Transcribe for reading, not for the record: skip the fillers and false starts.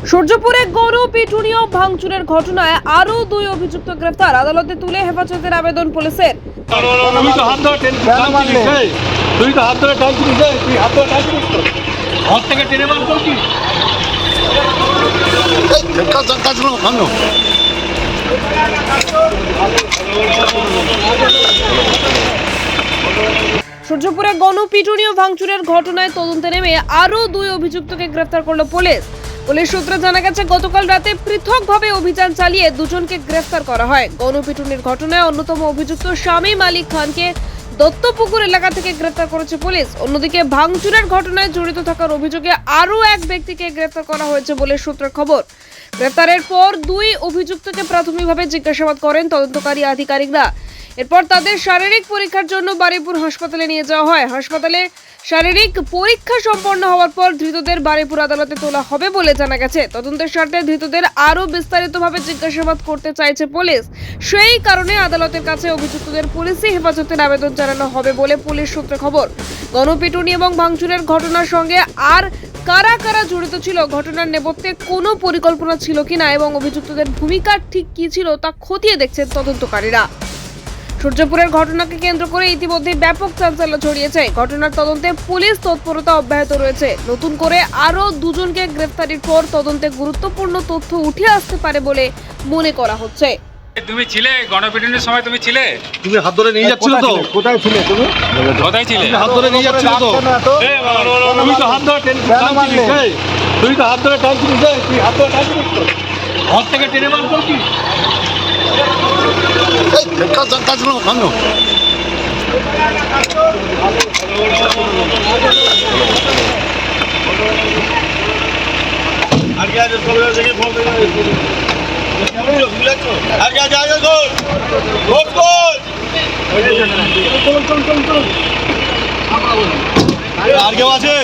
সূর্যপুরে গরু পিটুনি ও ভাঙচুরের ঘটনায় আরো দুই অভিযুক্ত গ্রেফতার, আদালতে তুলে হেফাজতের আবেদন পুলিশের। তুই তো হাত ধরে টানছিস, তুই হাত ধরে টানছিস তো ঘর থেকে টেনে বার করছিস। সূর্যপুরে গণপিটুনি ও ভাঙচুরের ঘটনায় তদন্তে নেমে আরো দুই অভিযুক্তকে গ্রেফতার করল পুলিশ। পুলিশ সূত্রে জানা গেছে, গতকাল রাতে পৃথকভাবে অভিযান চালিয়ে দুজনকে গ্রেফতার করা হয়। গণপিটুনির ঘটনায় অন্যতম অভিযুক্ত শামীম আলী খানকে দত্তপুকুর এলাকা থেকে গ্রেফতার করেছে পুলিশ। অন্যদিকে ভাঙচুরের ঘটনায় জড়িত থাকার অভিযোগে আরও এক ব্যক্তিকে গ্রেফতার করা হয়েছে বলে সূত্রের খবর। গ্রেফতারের পর দুই অভিযুক্তকে প্রাথমিকভাবে জিজ্ঞাসাবাদ করেন তদন্তকারী আধিকারিকরা। এরপর তাদের শারীরিক পরীক্ষার জন্য বারুইপুর হাসপাতালে নিয়ে যাওয়া হয়। হাসপাতালে শারীরিক পরীক্ষা সম্পন্ন হওয়ার পর ধৃতদের বারুইপুর আদালতে তোলা হবে বলে জানা গেছে। তদন্তের স্বার্থে ধৃতদের আরও বিস্তারিতভাবে জিজ্ঞাসাবাদ করতে চাইছে পুলিশ। সেই কারণে আদালতের কাছে অভিযুক্তদের পুলিশি হেফাজতের আবেদন জানানো হবে বলে পুলিশ সূত্রে খবর। গণপিটুনি এবং ভাঙচুরের ঘটনার সঙ্গে আর কারা কারা জড়িত ছিল, ঘটনার নেপথ্যে কোনো পরিকল্পনা ছিল কিনা এবং অভিযুক্তদের ভূমিকা ঠিক কী ছিল তা খতিয়ে দেখছেন তদন্তকারীরা। সূর্যপুরের ঘটনাকে কেন্দ্র করে ইতিমধ্যে ব্যাপক চাঞ্চল্য ছড়িয়েছে। ঘটনার তদন্তে পুলিশ তৎপরতা অব্যাহত রয়েছে। নতুন করে আরও দুজনকে গ্রেফতারির পর তদন্তে গুরুত্বপূর্ণ তথ্য উঠে আসতে পারে বলে মনে করা হচ্ছে। তুমি ছিলে গণপিটুনির সময়? তুমি ছিলে? তুমি হাত ধরে নিয়ে যাচ্ছিল তো? কোথায় ছিলে তুমি? কোথায় ছিলে? হাত ধরে নিয়ে যাচ্ছিল তো? তুই তো হাত ধরে টানছিস, তুই তো হাত ধরে টানছিস, তুই হাত ধরে টানছিস তো ঘর থেকে টেনে বার করছিস। আর কেউ আছে?